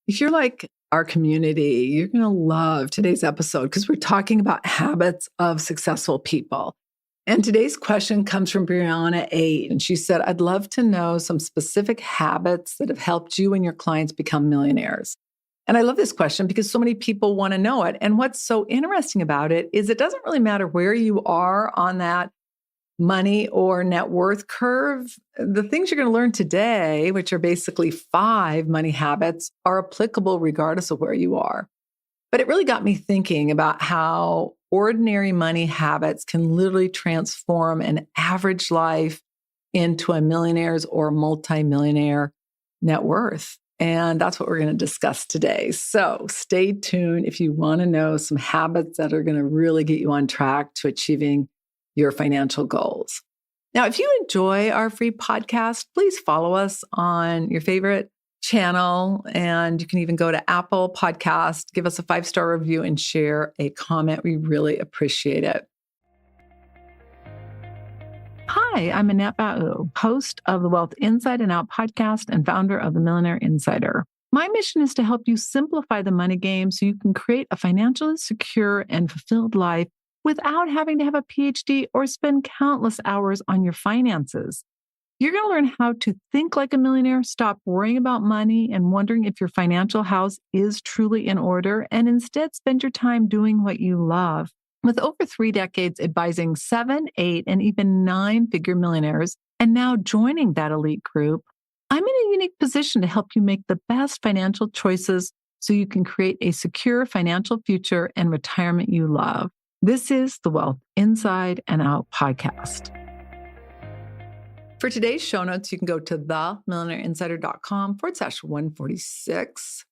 If you're like our community, you're going to love today's episode because we're talking about habits of successful people. And today's question comes from Brianna 8. And she said, I'd love to know some specific habits that have helped you and your clients become millionaires. And I love this question because so many people want to know it. And what's so interesting about it is it doesn't really matter where you are on that money or net worth curve. The things you're going to learn today, which are basically 5 money habits, are applicable regardless of where you are. But it really got me thinking about how ordinary money habits can literally transform an average life into a millionaire's or multimillionaire net worth. And that's what we're going to discuss today. So stay tuned if you want to know some habits that are going to really get you on track to achieving your financial goals. Now, if you enjoy our free podcast, please follow us on your favorite channel. And you can even go to Apple Podcast, give us a 5-star review and share a comment. We really appreciate it. Hi, I'm Annette Bau, host of the Wealth Inside and Out podcast and founder of the Millionaire Insider. My mission is to help you simplify the money game so you can create a financially secure and fulfilled life without having to have a PhD or spend countless hours on your finances. You're going to learn how to think like a millionaire, stop worrying about money and wondering if your financial house is truly in order, and instead spend your time doing what you love. With over 3 decades advising 7, 8, and even 9-figure millionaires, and now joining that elite group, I'm in a unique position to help you make the best financial choices so you can create a secure financial future and retirement you love. This is the Wealth Inside and Out podcast. For today's show notes, you can go to themillionaireinsider.com/146.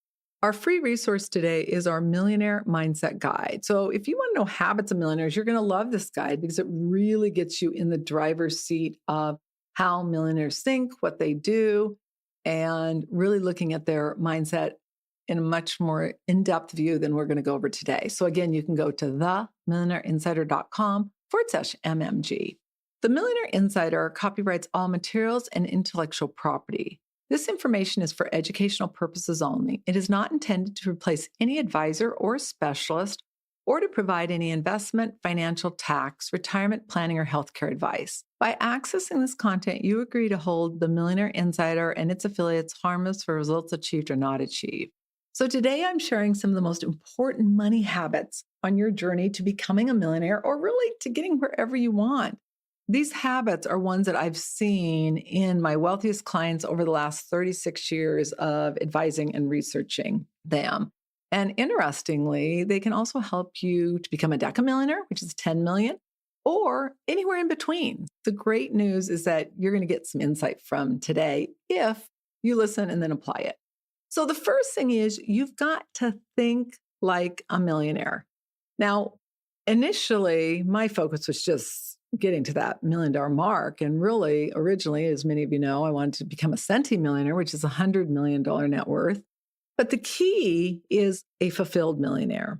Our free resource today is our Millionaire Mindset Guide. So if you want to know habits of millionaires, you're going to love this guide because it really gets you in the driver's seat of how millionaires think, what they do, and really looking at their mindset in a much more in-depth view than we're going to go over today. So again, you can go to themillionaireinsider.com/MMG. The Millionaire Insider copyrights all materials and intellectual property. This information is for educational purposes only. It is not intended to replace any advisor or specialist or to provide any investment, financial, tax, retirement planning, or healthcare advice. By accessing this content, you agree to hold the Millionaire Insider and its affiliates harmless for results achieved or not achieved. So today I'm sharing some of the most important money habits on your journey to becoming a millionaire or really to getting wherever you want. These habits are ones that I've seen in my wealthiest clients over the last 36 years of advising and researching them. And interestingly, they can also help you to become a decamillionaire, which is 10 million, or anywhere in between. The great news is that you're going to get some insight from today if you listen and then apply it. So the first thing is you've got to think like a millionaire. Now, initially, my focus was just getting to that $1 million mark. And really, originally, as many of you know, I wanted to become a centimillionaire, which is $100 million net worth. But the key is a fulfilled millionaire.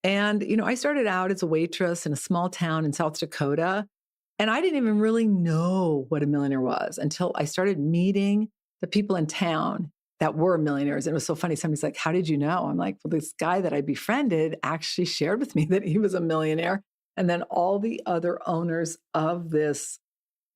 And, I started out as a waitress in a small town in South Dakota. And I didn't even really know what a millionaire was until I started meeting the people in town that were millionaires. And it was so funny. Somebody's like, how did you know? I'm like, well, this guy that I befriended actually shared with me that he was a millionaire. And then all the other owners of this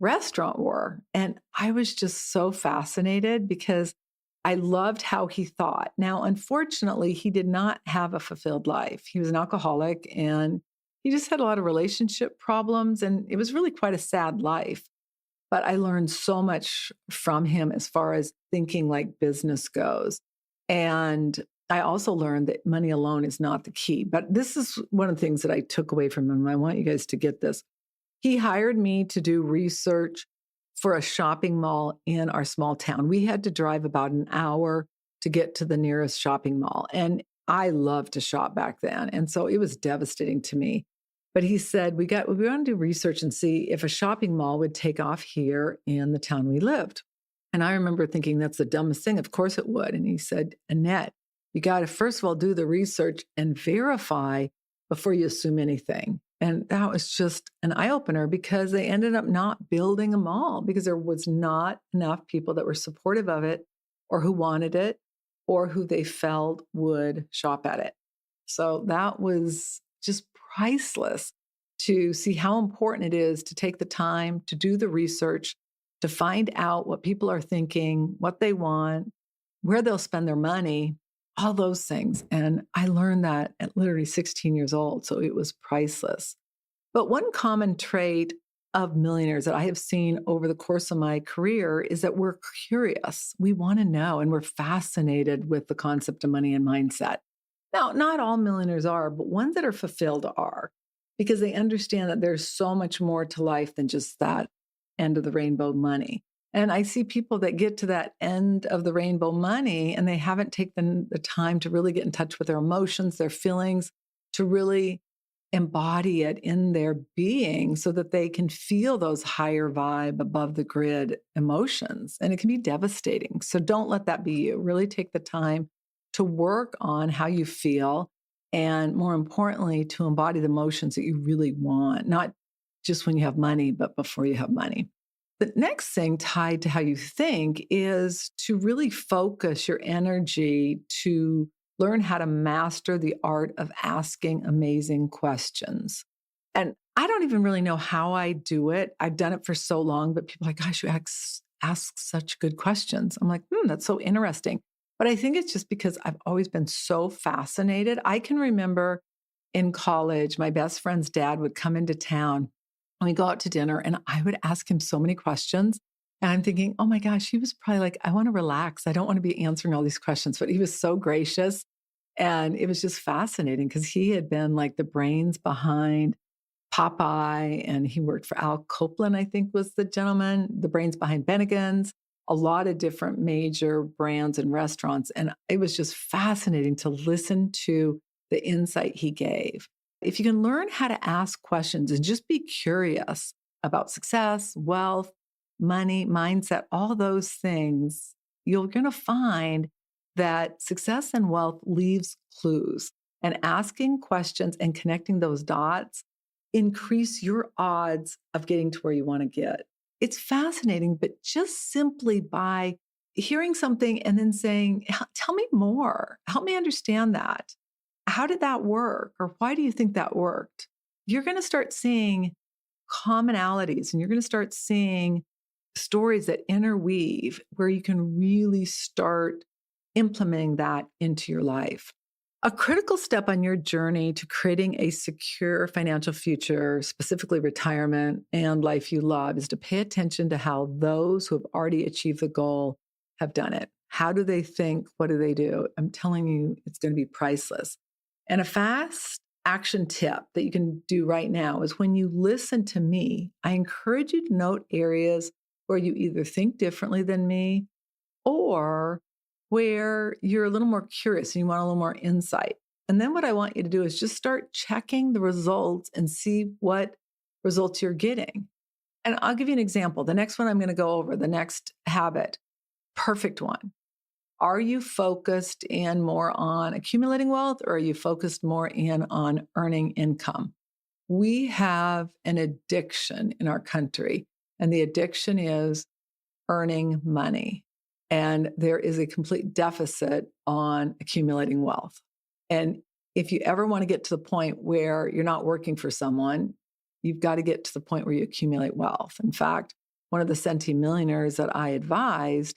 restaurant were. And I was just so fascinated because I loved how he thought. Now, unfortunately, he did not have a fulfilled life. He was an alcoholic and he just had a lot of relationship problems. And it was really quite a sad life. But I learned so much from him as far as thinking like business goes. And I also learned that money alone is not the key. But this is one of the things that I took away from him. I want you guys to get this. He hired me to do research for a shopping mall in our small town. We had to drive about an hour to get to the nearest shopping mall. And I loved to shop back then. And so it was devastating to me. But he said, we want to do research and see if a shopping mall would take off here in the town we lived. And I remember thinking, that's the dumbest thing. Of course it would. And he said, Annette, you got to first of all do the research and verify before you assume anything. And that was just an eye-opener because they ended up not building a mall because there was not enough people that were supportive of it or who wanted it. or who they felt would shop at it. So that was just priceless to see how important it is to take the time to do the research, to find out what people are thinking, what they want, where they'll spend their money, all those things. And I learned that at literally 16 years old. So it was priceless. But one common trait of millionaires that I have seen over the course of my career is that we're curious. We want to know, and we're fascinated with the concept of money and mindset. Now, not all millionaires are, but ones that are fulfilled are, because they understand that there's so much more to life than just that end of the rainbow money. And I see people that get to that end of the rainbow money and they haven't taken the time to really get in touch with their emotions, their feelings, to really embody it in their being so that they can feel those higher vibe, above the grid emotions. And it can be devastating. So don't let that be you. Really take the time to work on how you feel. And more importantly, to embody the emotions that you really want, not just when you have money, but before you have money. The next thing tied to how you think is to really focus your energy to learn how to master the art of asking amazing questions. And I don't even really know how I do it. I've done it for so long, but people are like, gosh, you ask such good questions. I'm like, that's so interesting. But I think it's just because I've always been so fascinated. I can remember in college, my best friend's dad would come into town and we go out to dinner and I would ask him so many questions. And I'm thinking, oh my gosh, he was probably like, I want to relax. I don't want to be answering all these questions. But he was so gracious. And it was just fascinating because he had been like the brains behind Popeye, and he worked for Al Copeland, I think was the gentleman, the brains behind Bennigan's, a lot of different major brands and restaurants. And it was just fascinating to listen to the insight he gave. If you can learn how to ask questions and just be curious about success, wealth, money, mindset, all those things, you're going to find that success and wealth leaves clues. And asking questions and connecting those dots increase your odds of getting to where you want to get. It's fascinating, but just simply by hearing something and then saying, tell me more, help me understand that. How did that work? Or why do you think that worked? You're going to start seeing commonalities and you're going to start seeing stories that interweave where you can really start implementing that into your life. A critical step on your journey to creating a secure financial future, specifically retirement and life you love, is to pay attention to how those who have already achieved the goal have done it. How do they think? What do they do? I'm telling you, it's going to be priceless. And a fast action tip that you can do right now is when you listen to me, I encourage you to note areas where you either think differently than me or where you're a little more curious and you want a little more insight. And then what I want you to do is just start checking the results and see what results you're getting. And I'll give you an example. The next one I'm going to go over, the next habit, perfect one. Are you focused in more on accumulating wealth or are you focused more in on earning income? We have an addiction in our country, and the addiction is earning money. And there is a complete deficit on accumulating wealth. And if you ever want to get to the point where you're not working for someone, you've got to get to the point where you accumulate wealth. In fact, one of the centimillionaires that I advised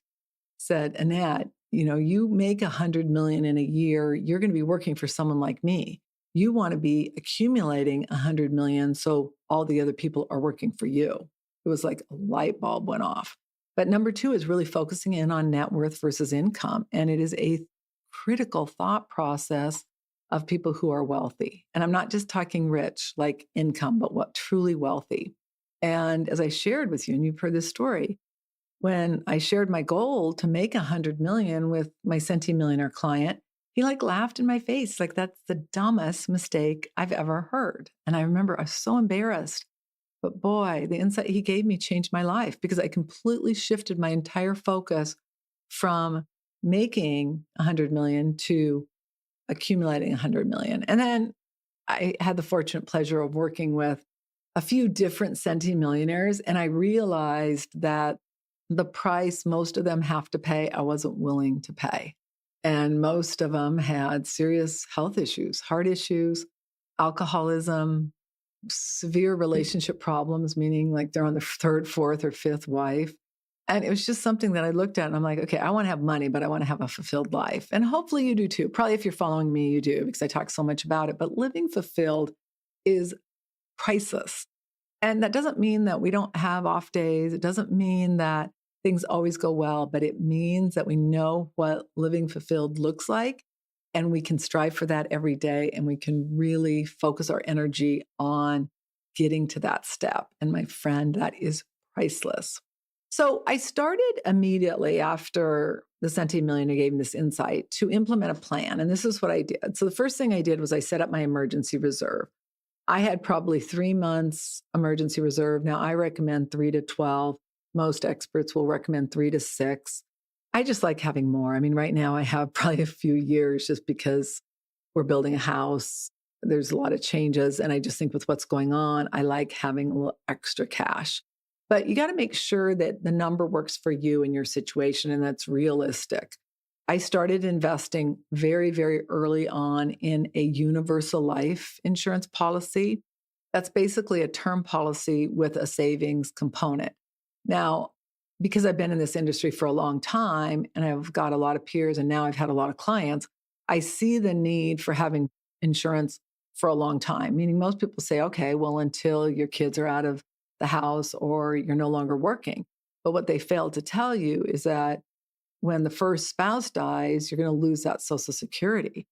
said, Annette, you make 100 million in a year, you're going to be working for someone like me. You want to be accumulating 100 million so all the other people are working for you. It was like a light bulb went off. But number two is really focusing in on net worth versus income. And it is a critical thought process of people who are wealthy. And I'm not just talking rich, like income, but what truly wealthy. And as I shared with you, and you've heard this story, when I shared my goal to make 100 million with my centimillionaire client, he laughed in my face. That's the dumbest mistake I've ever heard. And I remember I was so embarrassed. But boy, the insight he gave me changed my life because I completely shifted my entire focus from making 100 million to accumulating 100 million. And then I had the fortunate pleasure of working with a few different centimillionaires, and I realized that the price most of them have to pay, I wasn't willing to pay. And most of them had serious health issues, heart issues, alcoholism, severe relationship problems, meaning like they're on the third, fourth, or fifth wife. And it was just something that I looked at and I'm like, okay, I want to have money, but I want to have a fulfilled life. And hopefully you do too. Probably if you're following me, you do because I talk so much about it. But living fulfilled is priceless. And that doesn't mean that we don't have off days. It doesn't mean that things always go well, but it means that we know what living fulfilled looks like. And we can strive for that every day. And we can really focus our energy on getting to that step. And my friend, that is priceless. So I started immediately after the Centennial Millionaire gave me this insight to implement a plan. And this is what I did. So the first thing I did was I set up my emergency reserve. I had probably 3 months emergency reserve. Now I recommend 3 to 12. Most experts will recommend 3 to 6. I just like having more. I mean, right now I have probably a few years just because we're building a house. There's a lot of changes. And I just think with what's going on, I like having a little extra cash. But you got to make sure that the number works for you and your situation and that's realistic. I started investing very, very early on in a universal life insurance policy. That's basically a term policy with a savings component. Now, because I've been in this industry for a long time and I've got a lot of peers and now I've had a lot of clients, I see the need for having insurance for a long time. Meaning most people say, okay, well, until your kids are out of the house or you're no longer working. But what they fail to tell you is that when the first spouse dies, you're going to lose that Social Security.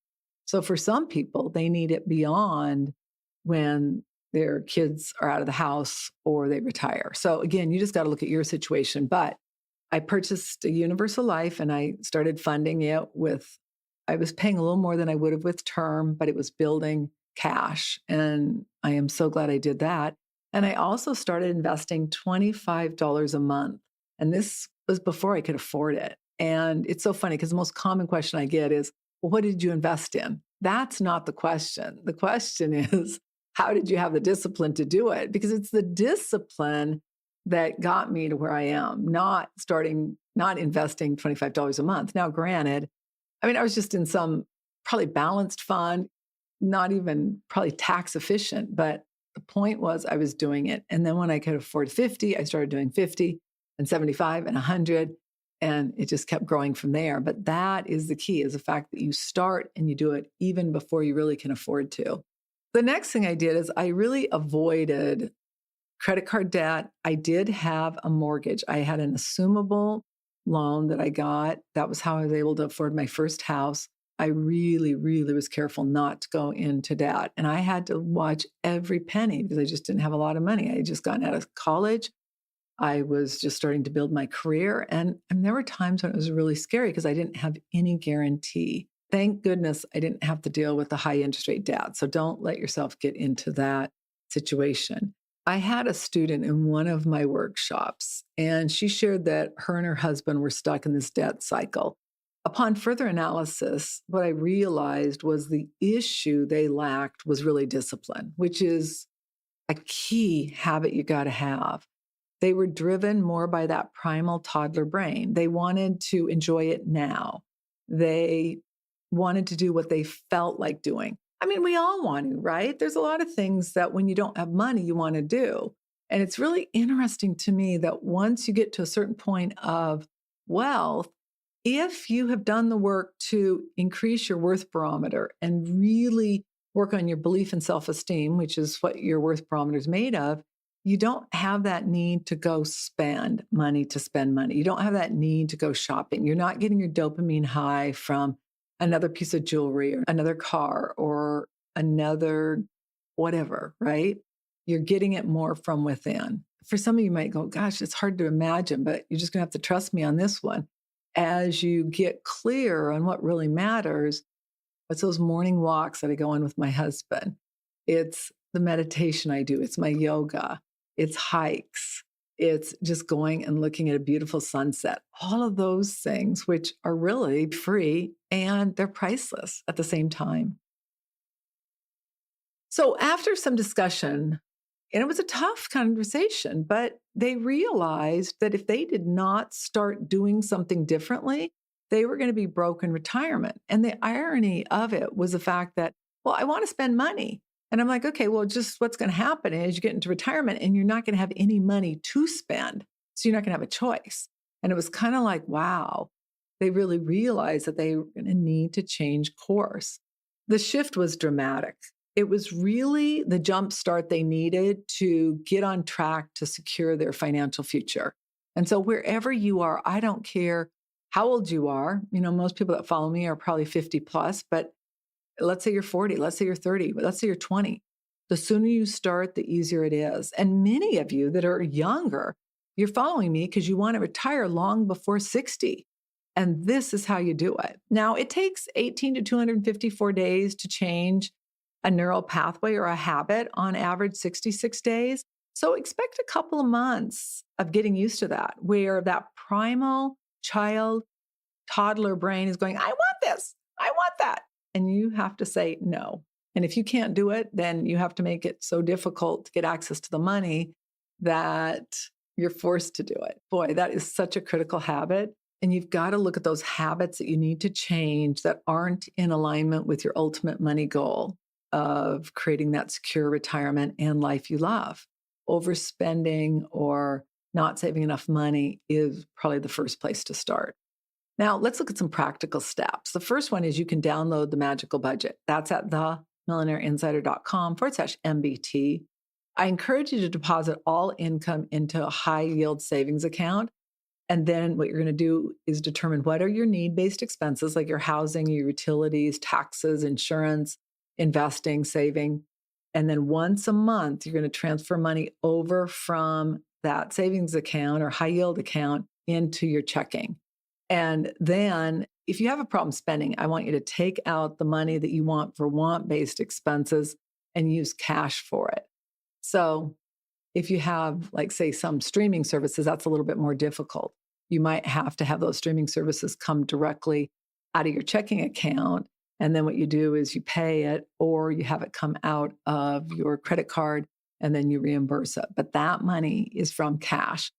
So for some people, they need it beyond when their kids are out of the house or they retire. So again, you just got to look at your situation. But I purchased a universal life and I started funding it with, I was paying a little more than I would have with term, but it was building cash. And I am so glad I did that. And I also started investing $25 a month. And this was before I could afford it. And it's so funny because the most common question I get is, well, what did you invest in? That's not the question. The question is, how did you have the discipline to do it? Because it's the discipline that got me to where I am, not investing $25 a month. Now, granted, I mean, I was just in some probably balanced fund, not even probably tax efficient, but the point was I was doing it. And then when I could afford 50, I started doing 50 and 75 and 100. And it just kept growing from there. But that is the key, is the fact that you start and you do it even before you really can afford to. The next thing I did is I really avoided credit card debt. I did have a mortgage. I had an assumable loan that I got. That was how I was able to afford my first house. I really, really was careful not to go into debt. And I had to watch every penny because I just didn't have a lot of money. I had just gotten out of college. I was just starting to build my career. And there were times when it was really scary because I didn't have any guarantee. Thank goodness I didn't have to deal with the high interest rate debt. So don't let yourself get into that situation. I had a student in one of my workshops, and she shared that her and her husband were stuck in this debt cycle. Upon further analysis, what I realized was the issue they lacked was really discipline, which is a key habit you got to have. They were driven more by that primal toddler brain. They wanted to enjoy it now. They wanted to do what they felt like doing. I mean, we all want to, right? There's a lot of things that when you don't have money, you want to do. And it's really interesting to me that once you get to a certain point of wealth, if you have done the work to increase your worth barometer and really work on your belief in self-esteem, which is what your worth barometer is made of, you don't have that need to go spend money to spend money. You don't have that need to go shopping. You're not getting your dopamine high from another piece of jewelry or another car or another whatever, right? You're getting it more from within. For some of you might go, gosh, it's hard to imagine, but you're just going to have to trust me on this one. As you get clear on what really matters, it's those morning walks that I go on with my husband. It's the meditation I do. It's my yoga. It's hikes. It's just going and looking at a beautiful sunset. All of those things, which are really free and they're priceless at the same time. So after some discussion, and it was a tough conversation, but they realized that if they did not start doing something differently, they were going to be broke in retirement. And the irony of it was the fact that, well, I want to spend money. And I'm like, okay, well, just what's going to happen is you get into retirement and you're not going to have any money to spend. So you're not going to have a choice. And it was kind of like, wow, they really realized that they were going to need to change course. The shift was dramatic. It was really the jump start they needed to get on track to secure their financial future. And so wherever you are, I don't care how old you are. Most people that follow me are probably 50 plus, but let's say you're 40, let's say you're 30, but let's say you're 20. The sooner you start, the easier it is. And many of you that are younger, you're following me because you want to retire long before 60. And this is how you do it. Now, it takes 18 to 254 days to change a neural pathway or a habit, on average 66 days. So expect a couple of months of getting used to that, where that primal child, toddler brain is going, I want this, I want that. And you have to say no. And if you can't do it, then you have to make it so difficult to get access to the money that you're forced to do it. Boy, that is such a critical habit. And you've got to look at those habits that you need to change that aren't in alignment with your ultimate money goal of creating that secure retirement and life you love. Overspending or not saving enough money is probably the first place to start. Now, let's look at some practical steps. The first one is you can download the magical budget. That's at themillionaireinsider.com/MBT. I encourage you to deposit all income into a high yield savings account. And then what you're going to do is determine what are your need-based expenses, like your housing, your utilities, taxes, insurance, investing, saving. And then once a month, you're going to transfer money over from that savings account or high yield account into your checking. And then if you have a problem spending, I want you to take out the money that you want for want-based expenses and use cash for it. So if you have, like, say, some streaming services, that's a little bit more difficult. You might have to have those streaming services come directly out of your checking account. And then what you do is you pay it, or you have it come out of your credit card and then you reimburse it. But that money is from cash.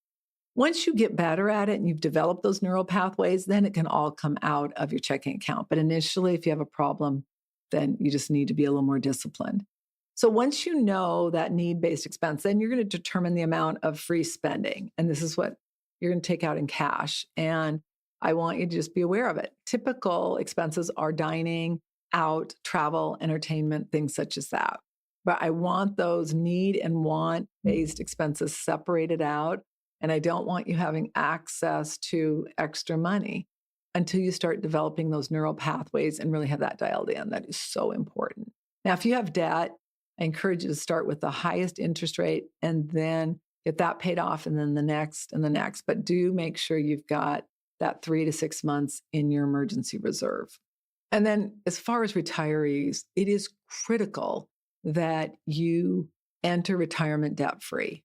Once you get better at it and you've developed those neural pathways, then it can all come out of your checking account. But initially, if you have a problem, then you just need to be a little more disciplined. So once you know that need-based expense, then you're going to determine the amount of free spending. And this is what you're going to take out in cash. And I want you to just be aware of it. Typical expenses are dining, out, travel, entertainment, things such as that. But I want those need and want-based expenses separated out. And I don't want you having access to extra money until you start developing those neural pathways and really have that dialed in. That is so important. Now, if you have debt, I encourage you to start with the highest interest rate and then get that paid off, and then the next and the next. But do make sure you've got that 3 to 6 months in your emergency reserve. And then as far as retirees, it is critical that you enter retirement debt-free.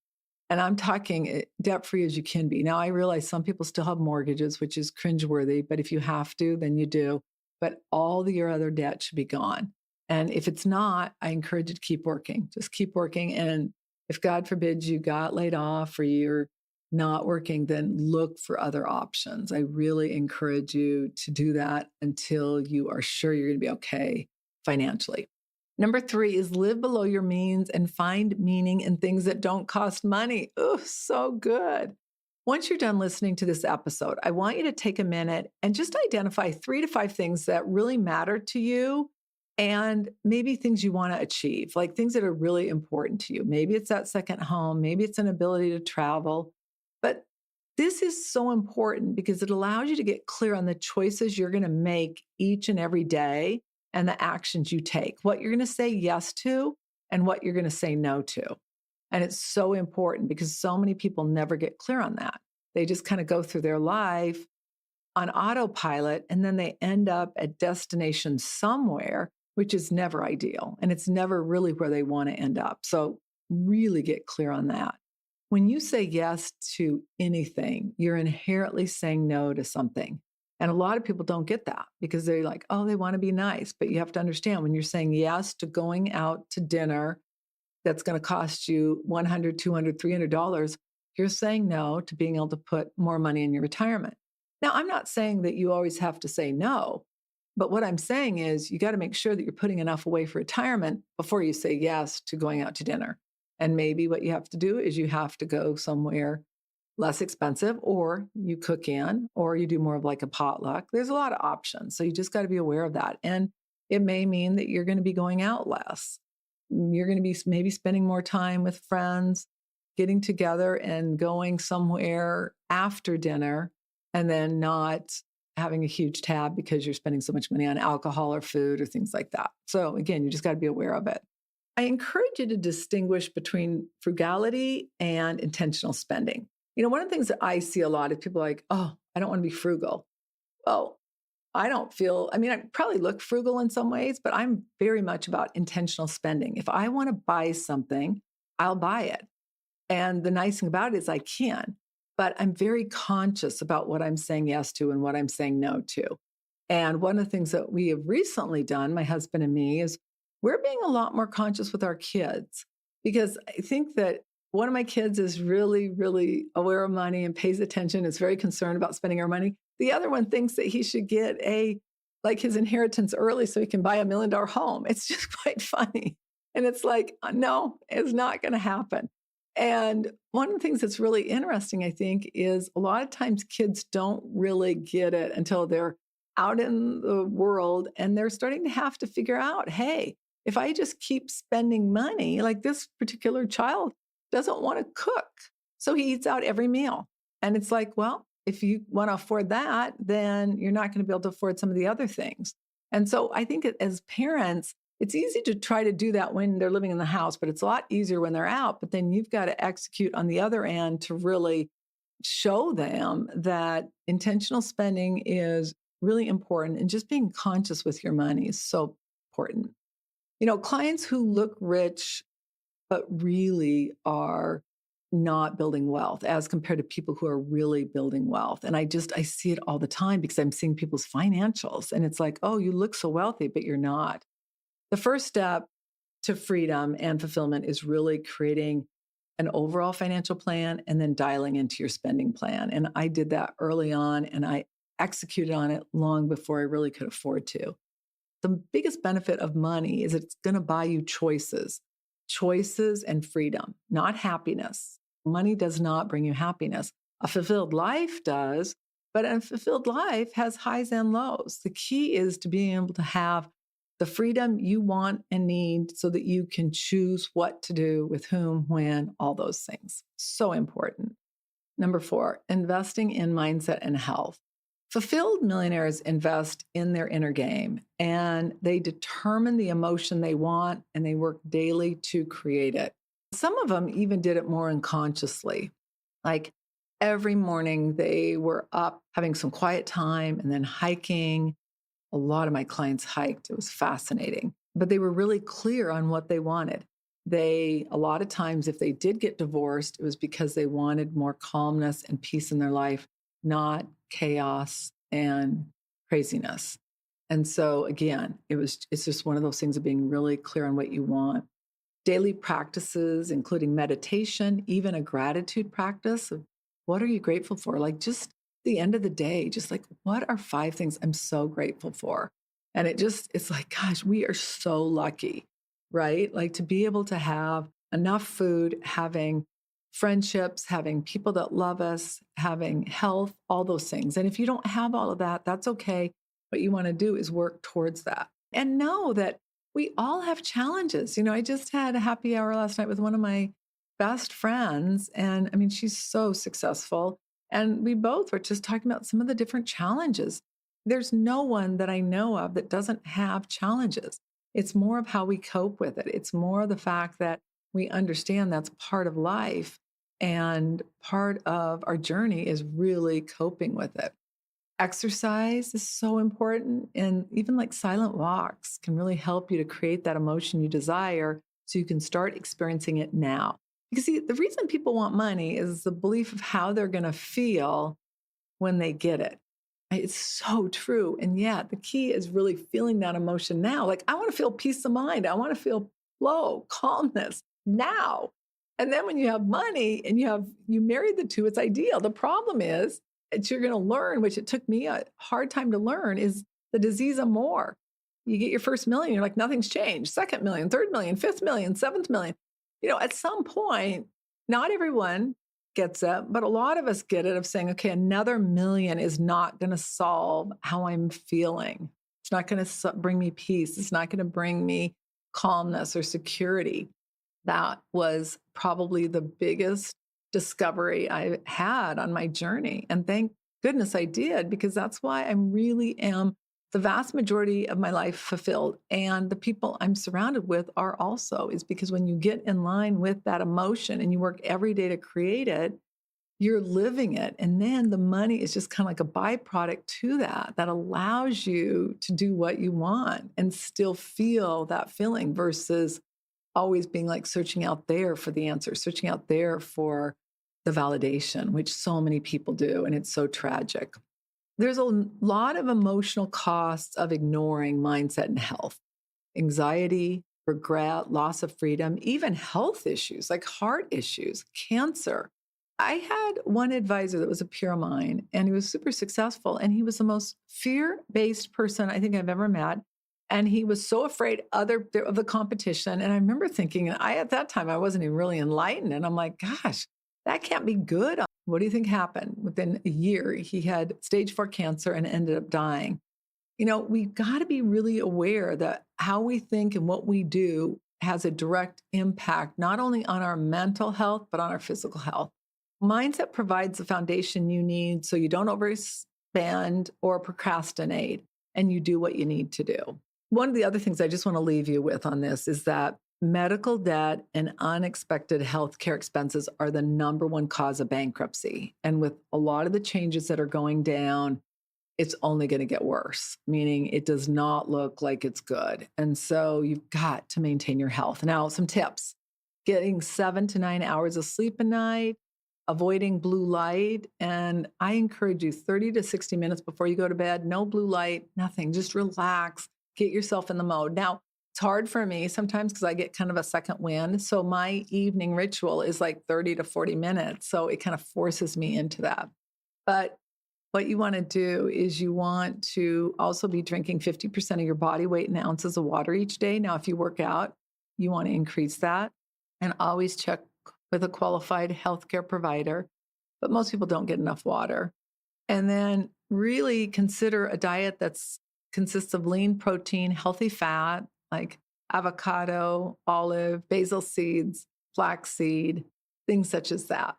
And I'm talking debt-free as you can be. Now, I realize some people still have mortgages, which is cringeworthy, but if you have to, then you do. But all your other debt should be gone. And if it's not, I encourage you to keep working. Just keep working. And if God forbid you got laid off or you're not working, then look for other options. I really encourage you to do that until you are sure you're going to be okay financially. Number 3 is live below your means and find meaning in things that don't cost money. Oh, so good. Once you're done listening to this episode, I want you to take a minute and just identify 3 to 5 things that really matter to you and maybe things you want to achieve, like things that are really important to you. Maybe it's that second home, maybe it's an ability to travel. But this is so important because it allows you to get clear on the choices you're going to make each and every day and the actions you take, what you're going to say yes to and what you're going to say no to. And it's so important because so many people never get clear on that. They just kind of go through their life on autopilot, and then they end up at destination somewhere, which is never ideal. And it's never really where they want to end up. So really get clear on that. When you say yes to anything, you're inherently saying no to something. And a lot of people don't get that because they're like, oh, they want to be nice. But you have to understand when you're saying yes to going out to dinner that's going to cost you $100, $200, $300, you're saying no to being able to put more money in your retirement. Now, I'm not saying that you always have to say no, but what I'm saying is you got to make sure that you're putting enough away for retirement before you say yes to going out to dinner. And maybe what you have to do is you have to go somewhere less expensive, or you cook in, or you do more of like a potluck. There's a lot of options. So you just got to be aware of that. And it may mean that you're going to be going out less. You're going to be maybe spending more time with friends, getting together and going somewhere after dinner, and then not having a huge tab because you're spending so much money on alcohol or food or things like that. So again, you just got to be aware of it. I encourage you to distinguish between frugality and intentional spending. One of the things that I see a lot is people like, oh, I don't want to be frugal. Well, I probably look frugal in some ways, but I'm very much about intentional spending. If I want to buy something, I'll buy it. And the nice thing about it is I can, but I'm very conscious about what I'm saying yes to and what I'm saying no to. And one of the things that we have recently done, my husband and me, is we're being a lot more conscious with our kids, because I think that one of my kids is really, really aware of money and pays attention, is very concerned about spending our money. The other one thinks that he should get his inheritance early so he can buy $1 million home. It's just quite funny. And it's like, no, it's not going to happen. And one of the things that's really interesting, I think, is a lot of times kids don't really get it until they're out in the world and they're starting to have to figure out, hey, if I just keep spending money, like this particular child doesn't want to cook, so he eats out every meal. And it's like, well, if you want to afford that, then you're not going to be able to afford some of the other things. And so I think as parents, it's easy to try to do that when they're living in the house, but it's a lot easier when they're out. But then you've got to execute on the other end to really show them that intentional spending is really important, and just being conscious with your money is so important. Clients who look rich but really are not building wealth as compared to people who are really building wealth. And I see it all the time because I'm seeing people's financials and it's like, oh, you look so wealthy, but you're not. The first step to freedom and fulfillment is really creating an overall financial plan and then dialing into your spending plan. And I did that early on and I executed on it long before I really could afford to. The biggest benefit of money is it's going to buy you choices and freedom, not happiness. Money does not bring you happiness. A fulfilled life does, but a fulfilled life has highs and lows. The key is to being able to have the freedom you want and need so that you can choose what to do with whom, when, all those things. So important. Number 4, investing in mindset and health. Fulfilled millionaires invest in their inner game and they determine the emotion they want and they work daily to create it. Some of them even did it more unconsciously. Like every morning they were up having some quiet time and then hiking. A lot of my clients hiked. It was fascinating, but they were really clear on what they wanted. A lot of times, if they did get divorced, it was because they wanted more calmness and peace in their life, not chaos and craziness. And so again, it's just one of those things of being really clear on what you want. Daily practices, including meditation, even a gratitude practice of what are you grateful for? Like just the end of the day, just like, what are 5 things I'm so grateful for? And it's like, gosh, we are so lucky, right? Like to be able to have enough food, having friendships, having people that love us, having health, all those things. And if you don't have all of that, that's okay. What you want to do is work towards that and know that we all have challenges. I just had a happy hour last night with one of my best friends. And I mean, she's so successful. And we both were just talking about some of the different challenges. There's no one that I know of that doesn't have challenges. It's more of how we cope with it. It's more the fact that we understand that's part of life and part of our journey is really coping with it. Exercise is so important. And even like silent walks can really help you to create that emotion you desire so you can start experiencing it now. Because see, the reason people want money is the belief of how they're going to feel when they get it. It's so true. And yeah, the key is really feeling that emotion now. Like I want to feel peace of mind. I want to feel flow, calmness now. And then when you have money and you marry the two, it's ideal. The problem is that you're going to learn, which it took me a hard time to learn, is the disease of more. You get your first million, you're like, nothing's changed. Second million, third million, fifth million, seventh million. At some point, not everyone gets it, but a lot of us get it of saying, okay, another million is not going to solve how I'm feeling. It's not going to bring me peace. It's not going to bring me calmness or security. That was probably the biggest discovery I had on my journey. And thank goodness I did, because that's why I really am the vast majority of my life fulfilled. And the people I'm surrounded with are also, is because when you get in line with that emotion and you work every day to create it, you're living it. And then the money is just kind of like a byproduct to that, that allows you to do what you want and still feel that feeling versus always being like searching out there for the answer, searching out there for the validation, which so many people do. And it's so tragic. There's a lot of emotional costs of ignoring mindset and health, anxiety, regret, loss of freedom, even health issues like heart issues, cancer. I had one advisor that was a peer of mine, and he was super successful. And he was the most fear-based person I think I've ever met. And he was so afraid of the competition. And I remember thinking, at that time, I wasn't even really enlightened. And I'm like, gosh, that can't be good. What do you think happened? Within a year, he had stage 4 cancer and ended up dying. We've got to be really aware that how we think and what we do has a direct impact, not only on our mental health, but on our physical health. Mindset provides the foundation you need so you don't overspend or procrastinate, and you do what you need to do. One of the other things I just want to leave you with on this is that medical debt and unexpected healthcare expenses are the number one cause of bankruptcy. And with a lot of the changes that are going down, it's only going to get worse, meaning it does not look like it's good. And so you've got to maintain your health. Now, some tips: getting 7 to 9 hours of sleep a night, avoiding blue light. And I encourage you 30 to 60 minutes before you go to bed, no blue light, nothing, just relax, get yourself in the mode. Now, it's hard for me sometimes because I get kind of a second wind. So my evening ritual is like 30 to 40 minutes. So it kind of forces me into that. But what you want to do is you want to also be drinking 50% of your body weight in ounces of water each day. Now, if you work out, you want to increase that, and always check with a qualified healthcare provider. But most people don't get enough water. And then really consider a diet that's consists of lean protein, healthy fat, like avocado, olive, basil seeds, flaxseed, things such as that.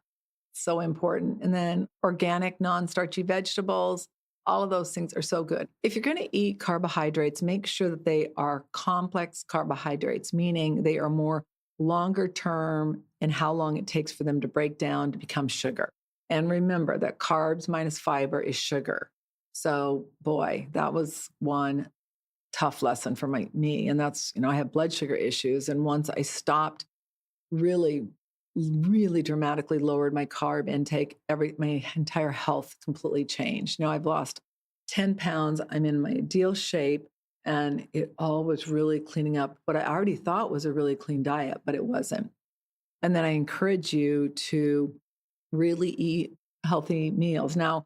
So important. And then organic, non-starchy vegetables, all of those things are so good. If you're going to eat carbohydrates, make sure that they are complex carbohydrates, meaning they are more longer term in how long it takes for them to break down to become sugar. And remember that carbs minus fiber is sugar. So boy, that was one tough lesson for me. And that's, I have blood sugar issues. And once I stopped, really dramatically lowered my carb intake, my entire health completely changed. Now I've lost 10 pounds. I'm in my ideal shape. And it all was really cleaning up what I already thought was a really clean diet, but it wasn't. And then I encourage you to really eat healthy meals. Now,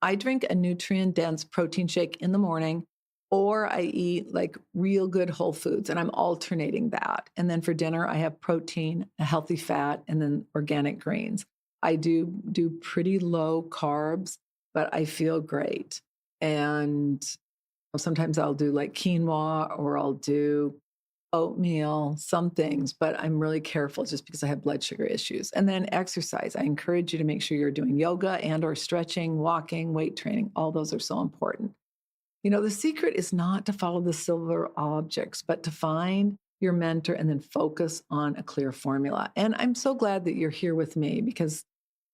I drink a nutrient-dense protein shake in the morning, or I eat like real good whole foods, and I'm alternating that. And then for dinner, I have protein, a healthy fat, and then organic grains. I do pretty low carbs, but I feel great. And sometimes I'll do like quinoa, or I'll do oatmeal, some things, but I'm really careful just because I have blood sugar issues. And then exercise. I encourage you to make sure you're doing yoga and or stretching, walking, weight training. All those are so important. The secret is not to follow the silver objects, but to find your mentor and then focus on a clear formula. And I'm so glad that you're here with me, because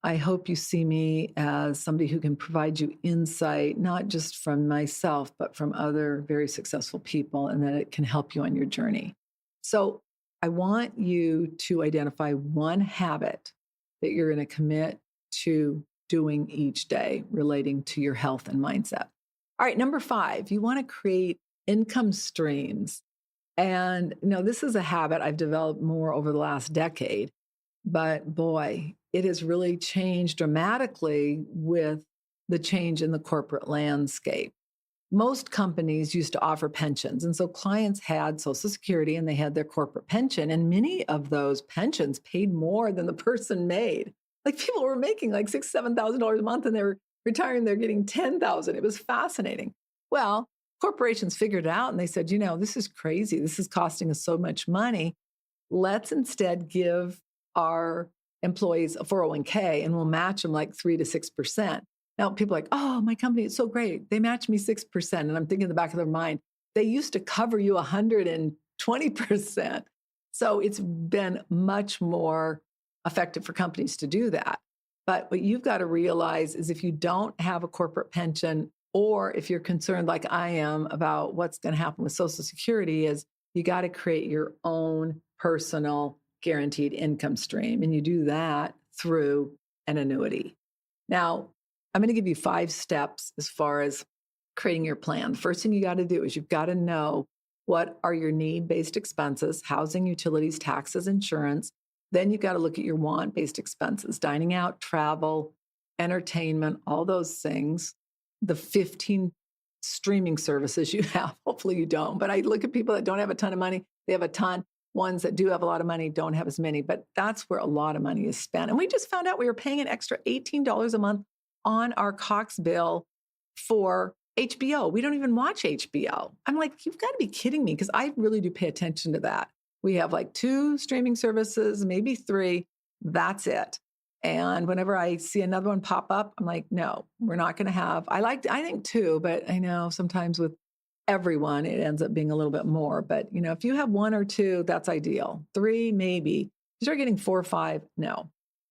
I hope you see me as somebody who can provide you insight, not just from myself, but from other very successful people, and that it can help you on your journey. So I want you to identify one habit that you're going to commit to doing each day relating to your health and mindset. All right, number 5, you want to create income streams. And, this is a habit I've developed more over the last decade, but boy, it has really changed dramatically with the change in the corporate landscape. Most companies used to offer pensions. And so clients had Social Security and they had their corporate pension. And many of those pensions paid more than the person made. Like people were making like $6,000, $7,000 a month and they were retiring, they're getting 10,000. It was fascinating. Well, corporations figured it out and they said, this is crazy. This is costing us so much money. Let's instead give our employees a 401k and we'll match them like 3 to 6%. Now, people are like, oh, my company is so great. They match me 6%. And I'm thinking in the back of their mind, they used to cover you 120%. So it's been much more effective for companies to do that. But what you've got to realize is if you don't have a corporate pension, or if you're concerned like I am about what's going to happen with Social Security, is you got to create your own personal guaranteed income stream. And you do that through an annuity. Now, I'm going to give you 5 steps as far as creating your plan. The first thing you got to do is you've got to know what are your need-based expenses: housing, utilities, taxes, insurance. Then you've got to look at your want-based expenses: dining out, travel, entertainment, all those things. The 15 streaming services you have. Hopefully you don't. But I look at people that don't have a ton of money. They have a ton. Ones that do have a lot of money don't have as many. But that's where a lot of money is spent. And we just found out we were paying an extra $18 a month on our Cox bill for HBO. We don't even watch HBO. I'm like, you've got to be kidding me, because I really do pay attention to that. We have like 2 streaming services, maybe 3. That's it. And whenever I see another one pop up, I'm like, no, we're not going to have. I think 2, but I know sometimes with everyone, it ends up being a little bit more. But if you have 1 or 2, that's ideal. 3, maybe. You start getting 4 or 5, no.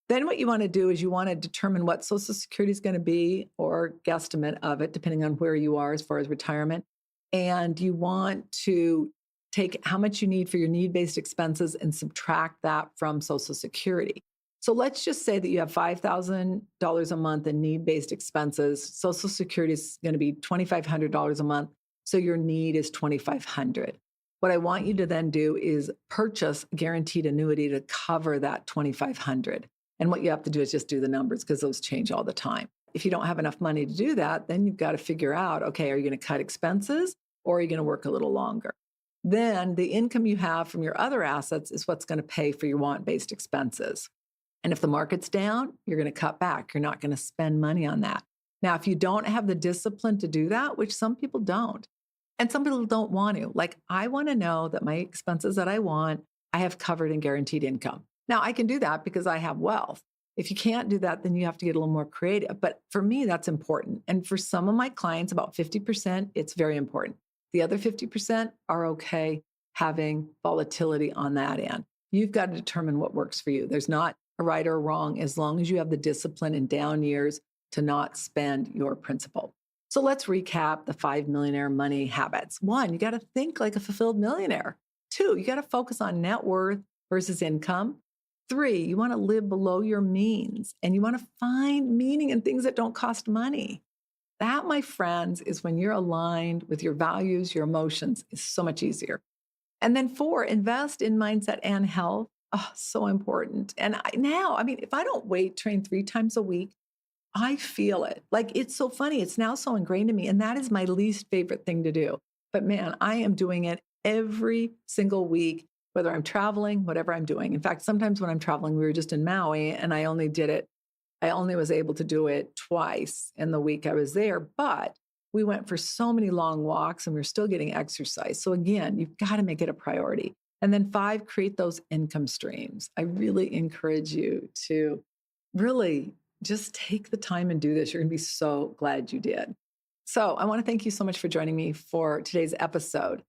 Then what you want to do is you want to determine what Social Security is going to be, or guesstimate of it, depending on where you are as far as retirement. And you want to take how much you need for your need-based expenses and subtract that from Social Security. So let's just say that you have $5,000 a month in need-based expenses. Social Security is going to be $2,500 a month. So your need is $2,500. What I want you to then do is purchase a guaranteed annuity to cover that $2,500. And what you have to do is just do the numbers, because those change all the time. If you don't have enough money to do that, then you've got to figure out, okay, are you going to cut expenses, or are you going to work a little longer? Then the income you have from your other assets is what's going to pay for your want-based expenses. And if the market's down, you're going to cut back. You're not going to spend money on that. Now, if you don't have the discipline to do that, which some people don't, and some people don't want to, like I want to know that my expenses that I want, I have covered in guaranteed income. Now, I can do that because I have wealth. If you can't do that, then you have to get a little more creative. But for me, that's important. And for some of my clients, about 50%, it's very important. The other 50% are okay having volatility on that end. You've got to determine what works for you. There's not a right or wrong, as long as you have the discipline in down years to not spend your principal. So let's recap the 5 millionaire money habits. 1, you got to think like a fulfilled millionaire. 2, you got to focus on net worth versus income. 3, you want to live below your means, and you want to find meaning in things that don't cost money. That, my friends, is when you're aligned with your values, your emotions, is so much easier. And then 4, invest in mindset and health. Oh, so important. And if I don't weight train 3 times a week, I feel it. Like, it's so funny. It's now so ingrained in me. And that is my least favorite thing to do. But man, I am doing it every single week, whether I'm traveling, whatever I'm doing. In fact, sometimes when I'm traveling, we were just in Maui, and I only was able to do it twice in the week I was there. But we went for so many long walks and we're still getting exercise. So again, you've got to make it a priority. And then 5, create those income streams. I really encourage you to really just take the time and do this. You're going to be so glad you did. So I want to thank you so much for joining me for today's episode.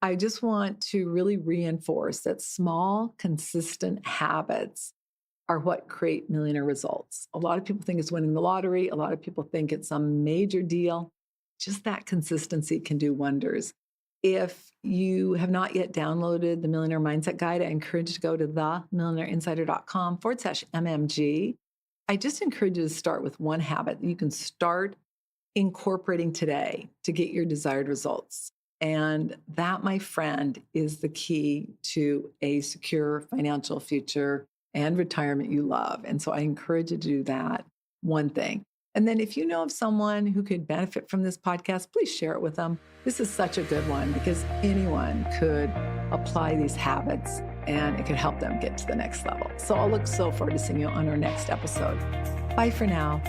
I just want to really reinforce that small, consistent habits are what create millionaire results. A lot of people think it's winning the lottery. A lot of people think it's some major deal. Just that consistency can do wonders. If you have not yet downloaded the Millionaire Mindset Guide, I encourage you to go to themillionaireinsider.com/MMG. I just encourage you to start with one habit that you can start incorporating today to get your desired results. And that, my friend, is the key to a secure financial future and retirement you love. And so I encourage you to do that one thing. And then if you know of someone who could benefit from this podcast, please share it with them. This is such a good one because anyone could apply these habits and it could help them get to the next level. So I'll look so forward to seeing you on our next episode. Bye for now.